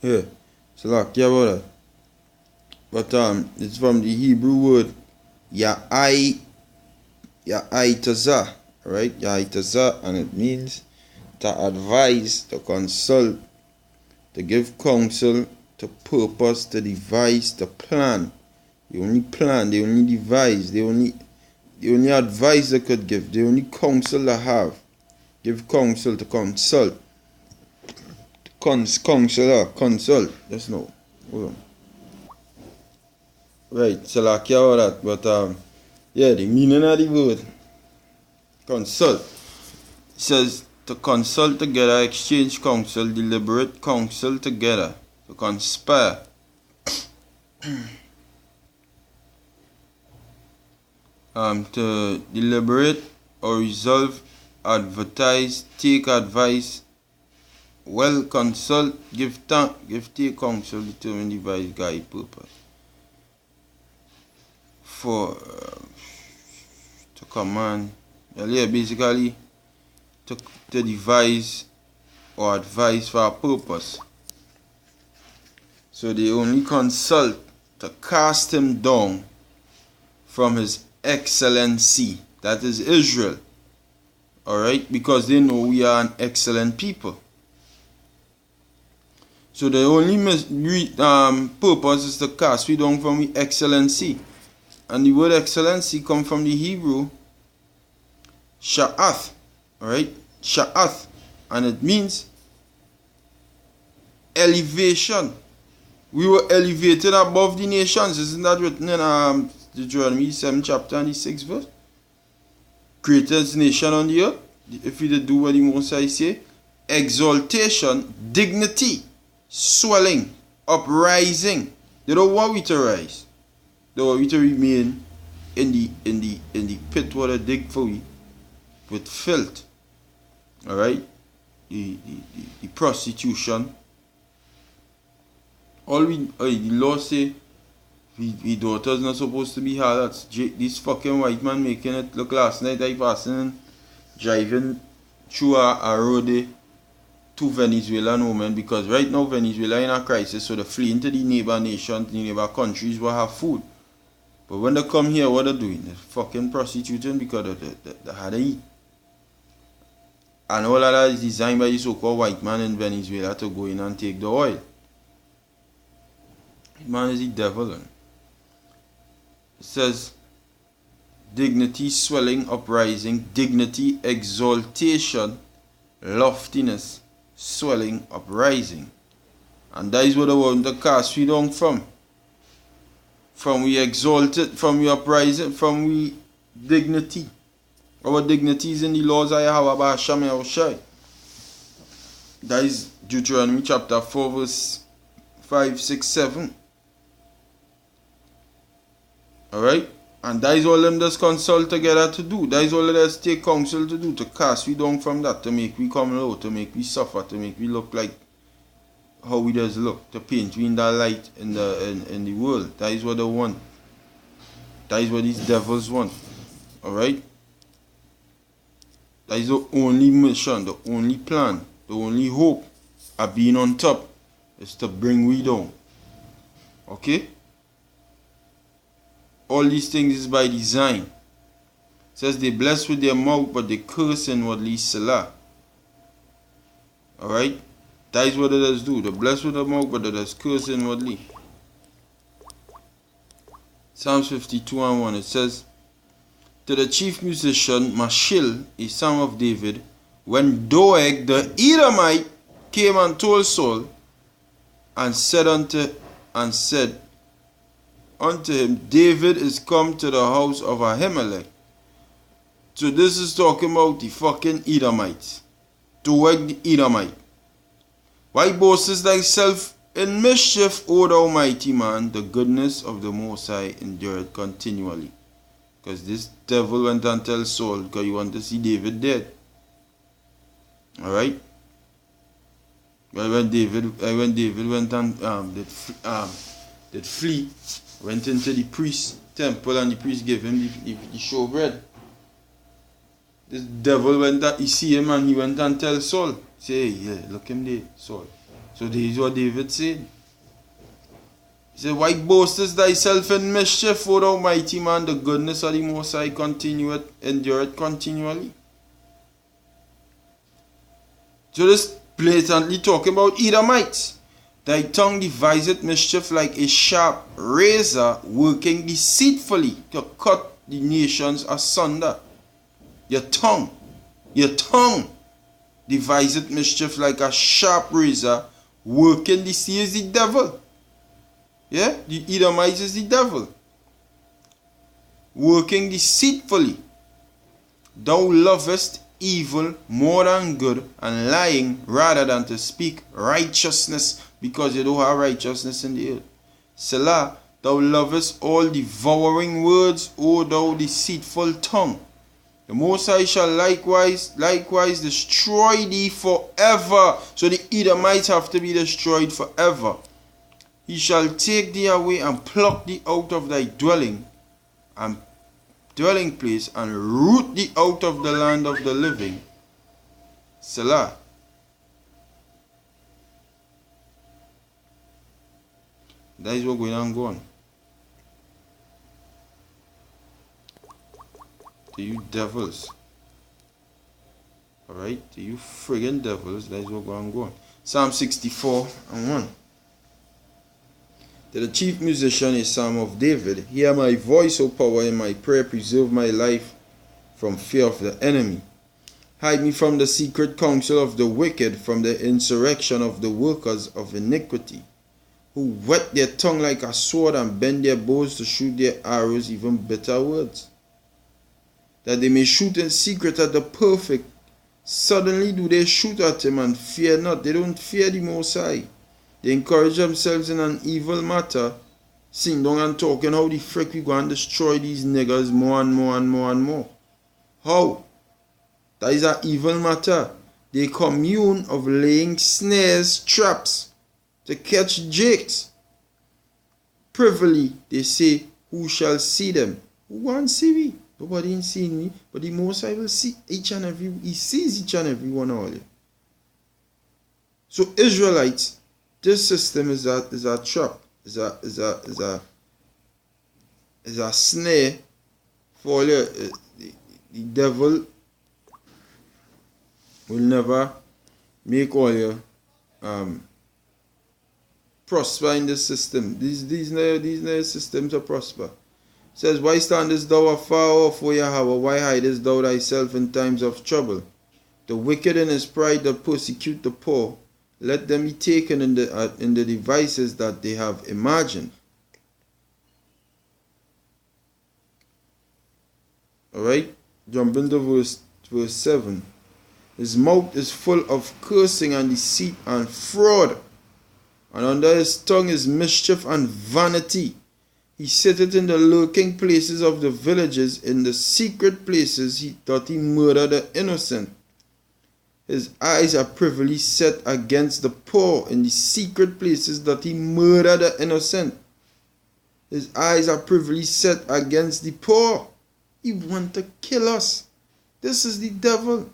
Yeah. So like, yeah, about that. But it's from the Hebrew word Ya'itaza, right? Ya'itaza, and it means to advise, to consult, to give counsel, to purpose, to devise, to plan. They only plan, they only devise, they only advice they could give, the only counsel they have. Give counsel, to consult. Consult. That's no. Hold on. Right, so like all that, but yeah, the meaning of the word consult. It says to consult together, exchange counsel, deliberate counsel together, to conspire. To deliberate or resolve, advertise, take advice, well consult, give take counsel, determine, devise, guide, purpose. For to command, yeah, basically to devise or advise for a purpose. So they only consult to cast him down from his excellency, that is Israel. Alright, because they know we are an excellent people. So the only purpose is to cast we down from the excellency. And the word excellency comes from the Hebrew sha'ath, alright? Sha'ath, and it means elevation. We were elevated above the nations. Isn't that written in Deuteronomy 7 chapter and the 6th verse? Greatest nation on the earth, if we did do what the Most High say. Exaltation, dignity, swelling, uprising. They don't want we to rise. They want we to remain in the pit where they dig for we with filth. Alright? The prostitution. The law say we daughters not supposed to be harlots. This fucking white man making it look. Last night I passing driving through a road to Venezuelan women, because right now Venezuela in a crisis, so they flee into the neighbor nations, the neighbor countries will have food. But when they come here, what they're doing? They're fucking prostituting because they had to eat. And all of that is designed by the so-called white man in Venezuela to go in and take the oil. Man is the devil. It says dignity, swelling, uprising, dignity, exaltation, loftiness, swelling, uprising. And that is what I want to cast we down from. From we exalted, from we uprising, from we dignity. Our dignity is in the laws I have about Hashem Yahushai. That is Deuteronomy chapter 4 verse 5, 6, 7. Alright? And that is all them just consult together to do. That is all them just take counsel to do. To cast we down from that. To make we come low. To make we suffer. To make we look like how we just look. To paint we in that light in the world. That is what they want. That is what these devils want. Alright? That is the only mission. The only plan. The only hope of being on top is to bring we down. Okay? All these things is by design. It says they bless with their mouth, but they curse inwardly. Selah. Alright? That is what it does do. They bless with their mouth, but they does curse inwardly. Psalms 52 and 1. It says, to the chief musician Mashil, a son of David, when Doeg the Edomite came and told Saul, and said unto him, David is come to the house of Ahimelech. So this is talking about the fucking Edomites. Doeg the Edomite. Why boastest thyself in mischief, O thou mighty man? The goodness of the Most High endureth continually. Because this devil went and tell Saul, because he want to see David dead. Alright? Well, when David went and did flee, went into the priest's temple, and the priest gave him the showbread. This devil went and he see him, and he went and tell Saul, say, yeah, look him there, Saul. So this is what David said. He said, why boastest thyself in mischief, O thou mighty man? The goodness of the Most High endureth continually. So this blatantly talking about Edomites. Thy tongue deviseth mischief like a sharp razor, working deceitfully to cut the nations asunder. Your tongue deviseth mischief like a sharp razor, working deceit is the devil. Yeah, the Edomites is the devil. Working deceitfully. Thou lovest evil more than good, and lying rather than to speak righteousness, because you don't have righteousness in the earth. Selah, thou lovest all devouring words, O thou deceitful tongue. The Most High shall likewise destroy thee forever. So the Edomites have to be destroyed forever. He shall take thee away and pluck thee out of thy dwelling place, and root thee out of the land of the living. Selah. That is what going on. To you devils. Alright? To you friggin' devils, that is what going on. Psalm 64:1. To the chief musician, a psalm of David. Hear my voice, O power, in my prayer. Preserve my life from fear of the enemy. Hide me from the secret counsel of the wicked, from the insurrection of the workers of iniquity, who whet their tongue like a sword and bend their bows to shoot their arrows, even bitter words. That they may shoot in secret at the perfect. Suddenly do they shoot at him and fear not. They don't fear the Most High. They encourage themselves in an evil matter, sitting down and talking how the frick we go and destroy these niggers more and more and more and more. How? That is an evil matter. They commune of laying snares, traps, to catch jakes. Privily they say, who shall see them? Who wants to see me? Nobody ain't seen me, but the Most High will see each and every, he sees each and every one of you. So Israelites, this system is a trap, is a snare for you. The devil will never make all you prosper in this system. These systems are prosper. It says, why standest thou afar off, O Yahweh? Why hidest thou thyself in times of trouble? The wicked in his pride that persecute the poor, let them be taken in the devices that they have imagined. Alright, jump into verse 7. His mouth is full of cursing and deceit and fraud, and under his tongue is mischief and vanity. He sitteth in the lurking places of the villages, in the secret places he murder the innocent. His eyes are privily set against the poor, in the secret places that he murder the innocent. His eyes are privily set against the poor. He want to kill us. This is the devil.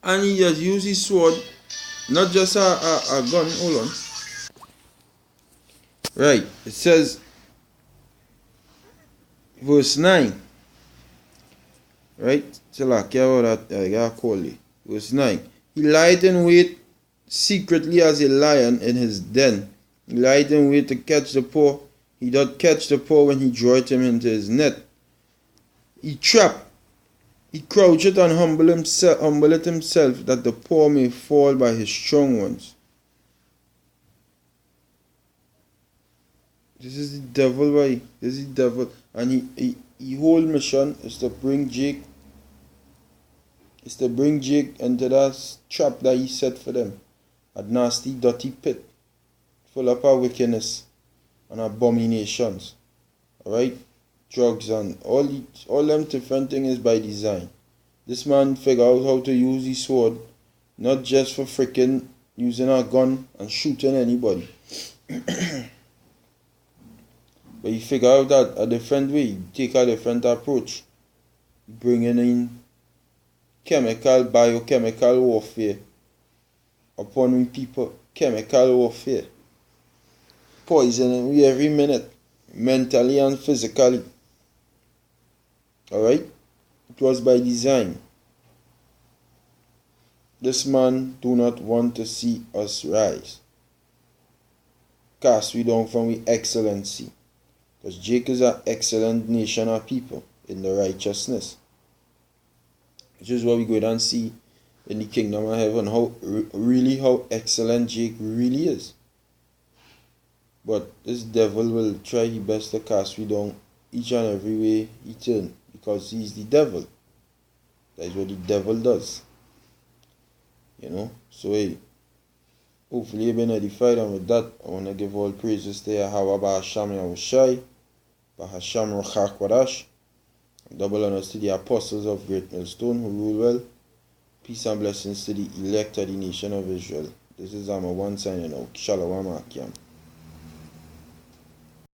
And he has used his sword, not just a gun. Hold on. Right, it says, verse 9. Right, verse 9. He lieth in wait secretly as a lion in his den. He lieth in wait to catch the poor. He doth catch the poor when he draweth him into his net. He trap. He croucheth and humbleth himself, that the poor may fall by his strong ones. This is the devil, right? This is the devil. And he whole mission is to bring Jake. Is to bring Jake into that trap that he set for them. A nasty, dirty pit. Full of wickedness and abominations. Alright? Drugs and all them different things is by design. This man figure out how to use his sword. Not just for freaking using a gun and shooting anybody. But you figure out that a different way, you take a different approach. Bringing in biochemical warfare upon we people, chemical warfare, poisoning we every minute, mentally and physically. Alright? It was by design. This man do not want to see us rise. Cast we down from we excellency. Because Jake is an excellent nation of people in the righteousness. Which is what we go and see in the kingdom of heaven, how excellent Jake really is. But this devil will try his best to cast we down each and every way he turn, because he's the devil. That is what the devil does. You know? So hey, hopefully you've been edified, and with that I want to give all praises to Yahweh Ba'asham Yahushai, Bahasham Rachak Wadash. Double honors to the apostles of Great Millstone who rule well. Peace and blessings to the elect of the nation of Israel. This is Amma One signing out. Shalom Akim.